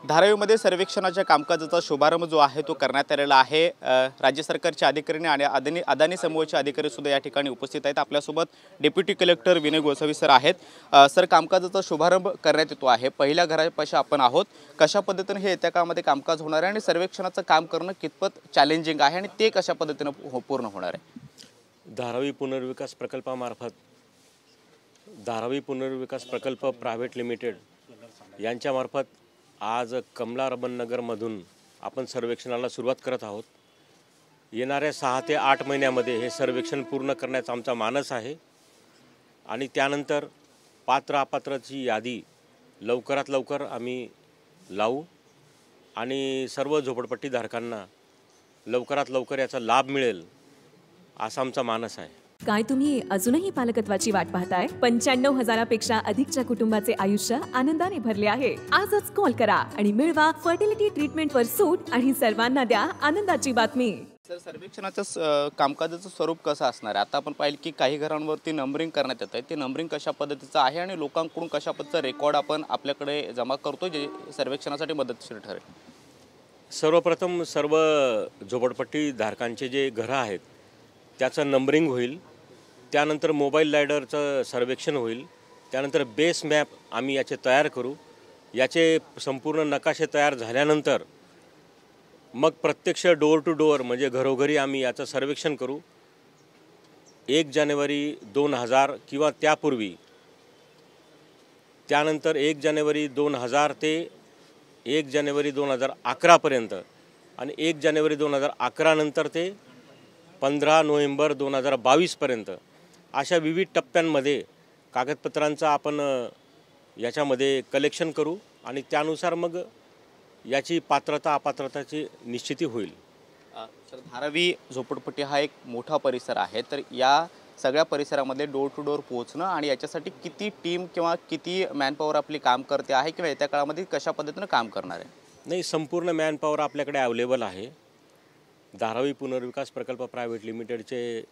धारावीमध्ये सर्वेक्षणाच्या कामकाजाचा शुभारंभ जो आहे तो करण्यात आलेला आहे। राज्य सरकारचे अधिकारी आणि अदानी समूहाचे अधिकारी सुद्धा या ठिकाणी उपस्थित आहेत। आपल्यासोबत deputy collector Vinay Gosavi sir आहेत। सर, कामकाजाचा शुभारंभ करण्यात येतो आहे। पहिल्या घरापाशी आपण आहोत। कशा पद्धतीने हे येत्या काळामध्ये कामकाज होणार आहे आणि सर्वेक्षणाचं काम करणं कितपत चॅलेंजिंग आहे आणि ते कशा पद्धतीने पूर्ण होणार आहे? धारावी पुनर्विकास प्रकल्पामार्फत धारावी पुनर्विकास प्रकल्प प्रायव्हेट लिमिटेड यांच्यामार्फत आज कमला रमण नगरमधून आपण सर्वेक्षणाला सुरुवात करत आहोत। येणाऱ्या 6 ते 8 महिन्यामध्ये हे सर्वेक्षण पूर्ण करण्याचा आमचा मानस आहे आणि त्यानंतर पात्र अपात्राची यादी लवकरात लवकर आम्ही लावू आणि सर्व झोपडपट्टीधारकांना लवकरात लवकर याचा लाभ मिळेल असा आमचा मानस आहे। काय तुम्ही अजूनही पालकत्वाची वाट पाहताय? 95,000पेक्षा अधिकच्या कुटुंबाचे आयुष्य आनंदाने भरले आहे। आजच कॉल करा आणि मिळवा फर्टिलिटी ट्रीटमेंटवर सूट आणि सर्वांना द्या आनंदाची बातमी। सर, सर्वेक्षणाचं कामकाजाचं स्वरूप कसं असणार आहे? आता आपण पाहिलं की काही घरांवरती नंबरिंग करण्यात येत आहे। ते नंबरिंग कशा पद्धतीचं आहे आणि लोकांकडून कशा पद्धतीचा रेकॉर्ड आपण आपल्याकडे जमा करतो जे सर्वेक्षणासाठी मदतशीर ठरेल? सर्वप्रथम सर्व झोपडपट्टीधारकांचे जे घरं आहेत त्याचं नंबरिंग होईल। त्यानंतर मोबाईल लॅडरचं सर्वेक्षण होईल। त्यानंतर बेस मॅप आम्ही याचे तयार करू। याचे संपूर्ण नकाशे तयार झाल्यानंतर मग प्रत्यक्ष डोअर टू डोअर म्हणजे घरोघरी आम्ही याचं सर्वेक्षण करू। 1 जानेवारी 2000 किंवा त्यापूर्वी, त्यानंतर 1 जानेवारी 2000 ते 1 जानेवारी 2011 पर्यंत आणि 1 जानेवारी 2011 नंतर ते 15 नोव्हेंबर 2022 पर्यंत अशा विविध टप्प्यांमध्ये कागदपत्रांचा आपण याच्यामध्ये कलेक्शन करू आणि त्यानुसार मग याची पात्रता अपात्रताची निश्चिती होईल। सर, धारावी झोपडपट्टी हा एक मोठा परिसर आहे, तर या सगळ्या परिसरामध्ये डोर टू डोअर पोहोचणं आणि याच्यासाठी किती टीम किंवा किती मॅनपॉवर आपली काम करते आहे किंवा येत्या काळामध्ये कशा पद्धतीने काम करणार आहे? नाही, संपूर्ण मॅनपॉवर आपल्याकडे अवेलेबल आहे। धारावी पुनर्विकास प्रकल्प प्रायव्हेट लिमिटेडचे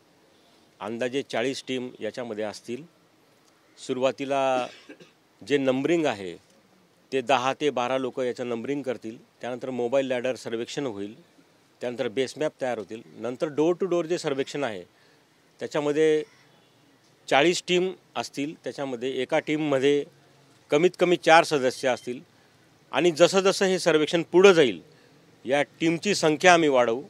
अंदाजे 40 टीम याच्यामध्ये असतील। सुरुवातीला जे नंबरिंग आहे ते 10 ते 12 लोक याचं नंबरिंग करतील। त्यानंतर मोबाईल लॅडर सर्वेक्षण होईल। त्यानंतर बेस मॅप तयार होतील। नंतर डोर टू डोअर जे सर्वेक्षण आहे त्याच्यामध्ये 40 टीम असतील। त्याच्यामध्ये एका टीममध्ये कमीत कमी 4 सदस्य असतील आणि जसं जसं हे सर्वेक्षण पुढं जाईल या टीमची संख्या आम्ही वाढवू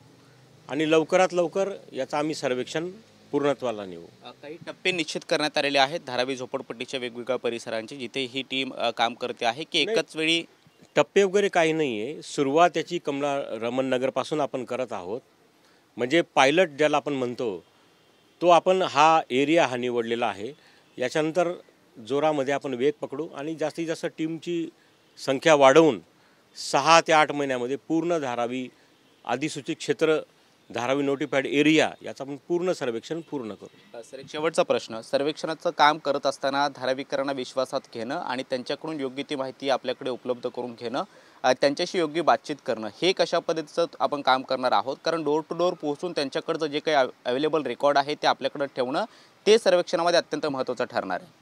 आणि लवकरात लवकर याचं आम्ही सर्वेक्षण पूर्णत्वाला नेऊ। काही टप्पे निश्चित करण्यात आलेले आहेत धारावी झोपडपट्टीच्या वेगवेगळ्या परिसरांचे जिथे ही टीम काम करते आहे की एकाच वेळी? टप्पे वगैरे काही नाही आहे। सुरुवात याची कमला रमण नगरपासून आपण करत आहोत। म्हणजे पायलट ज्याला आपण म्हणतो तो आपण हा एरिया हा निवडलेला आहे। याच्यानंतर जोरामध्ये आपण वेग पकडू आणि जास्तीत जास्त टीमची संख्या वाढवून 6 ते 8 महिन्यामध्ये पूर्ण धारावी अधिसूचित क्षेत्र धारावी नोटिफाईड एरिया याचं आपण पूर्ण सर्वेक्षण पूर्ण करू। सर, एक शेवटचा प्रश्न, सर्वेक्षणाचं काम करत असताना धारावीकरांना विश्वासात घेणं आणि त्यांच्याकडून योग्य ती माहिती आपल्याकडे उपलब्ध करून घेणं, त्यांच्याशी योग्य बातचीत करणं, हे कशा पद्धतीचं आपण काम करणार आहोत? कारण डोर टू डोअर पोहोचून त्यांच्याकडचं जे काही अवेलेबल रेकॉर्ड आहे ते आपल्याकडे ठेवणं ते सर्वेक्षणामध्ये अत्यंत महत्त्वाचं ठरणार आहे।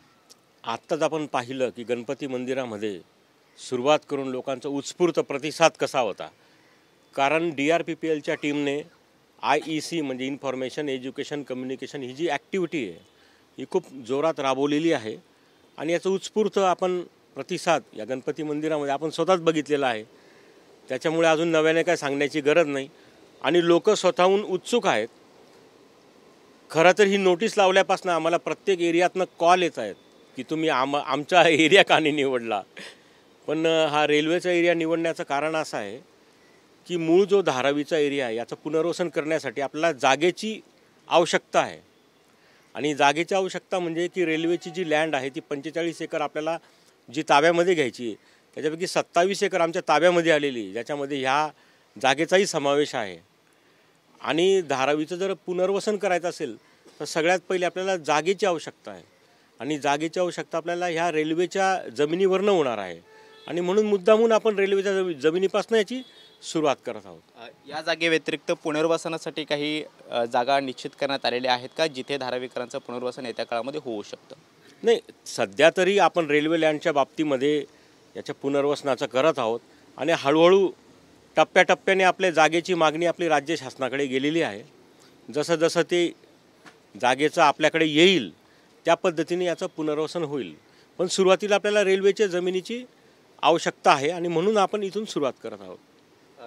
आत्ताच आपण पाहिलं की गणपती मंदिरामध्ये सुरुवात करून लोकांचा उत्स्फूर्त प्रतिसाद कसा होता। कारण DRPPLच्या टीमने IEC म्हणजे इन्फॉर्मेशन एज्युकेशन कम्युनिकेशन ही जी ॲक्टिव्हिटी आहे ही खूप जोरात राबवलेली आहे आणि याचं उत्स्फूर्त आपण प्रतिसाद या गणपती मंदिरामध्ये आपण स्वतःच बघितलेला आहे। त्याच्यामुळे अजून नव्याने काय सांगण्याची गरज नाही आणि लोक स्वतःहून उत्सुक आहेत। खरं तर ही नोटीस लावल्यापासून आम्हाला प्रत्येक एरियातनं कॉल येत आहेत की तुम्ही आमचा एरिया का नाही निवडला। पण हा रेल्वेचा एरिया निवडण्याचं कारण असं आहे की मूळ जो धारावीचा एरिया आहे याचं पुनर्वसन करण्यासाठी आपल्याला जागेची आवश्यकता आहे आणि जागेची आवश्यकता म्हणजे की रेल्वेची जी लँड आहे ती 45 एकर आपल्याला जी ताब्यामध्ये घ्यायची आहे त्याच्यापैकी 27 एकर आमच्या ताब्यामध्ये आलेली, ज्याच्यामध्ये ह्या जागेचाही समावेश आहे। आणि धारावीचं जर पुनर्वसन करायचं असेल तर सगळ्यात पहिले आपल्याला जागेची आवश्यकता आहे आणि जागेची आवश्यकता आपल्याला ह्या रेल्वेच्या जमिनीवरनं होणार आहे आणि म्हणून मुद्दामून आपण रेल्वेच्या जमिनीपासून याची सुरुवात करत आहोत। या जागेव्यतिरिक्त पुनर्वसनासाठी काही जागा निश्चित करण्यात आलेल्या आहेत का जिथे धारावीकरांचं पुनर्वसन येत्या काळामध्ये होऊ शकतं? नाही, सध्या तरी आपण रेल्वे लँडच्या बाबतीमध्ये याच्या पुनर्वसनाचं करत आहोत आणि हळूहळू टप्प्याटप्प्याने आपल्या जागेची मागणी आपली राज्य शासनाकडे गेलेली आहे. जसं जसं ते जागेचं आपल्याकडे येईल त्या पद्धतीने याचं पुनर्वसन होईल. पण सुरुवातीला आपल्याला रेल्वेच्या जमिनीची आवश्यकता आहे आणि म्हणून आपण इथून सुरुवात करत आहोत.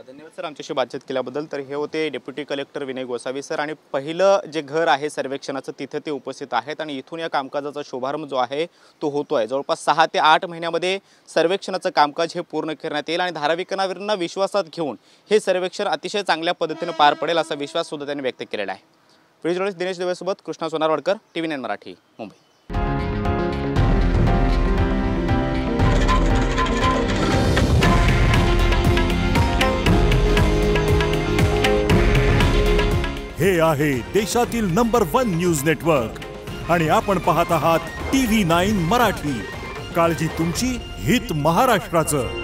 धन्यवाद सर आमच्याशी बातचीत केल्याबद्दल. तर हे होते deputy collector Vinay Gosavi sir. आणि पहिलं जे घर आहे सर्वेक्षणाचं तिथे ते उपस्थित आहेत आणि इथून या कामकाजाचा शुभारंभ जो आहे तो होतो आहे. जवळपास 6 ते 8 महिन्यामध्ये सर्वेक्षणाचं कामकाज हे पूर्ण करण्यात येईल आणि धारावीकरांना विश्वासात घेऊन हे सर्वेक्षण अतिशय चांगल्या पद्धतीने पार पडेल असा विश्वास सुद्धा त्यांनी व्यक्त केलेला आहे. व्हिडिओ जर्नलिस्ट दिनेश देवेसोबत कृष्णा सोनारवाडकर, TV9 मराठी, मुंबई. हे आहे देशातील नंबर 1 न्यूज नेटवर्क आणि आपण पाहत आहात TV9 मराठी. काळजी तुमची, हित महाराष्ट्राचं.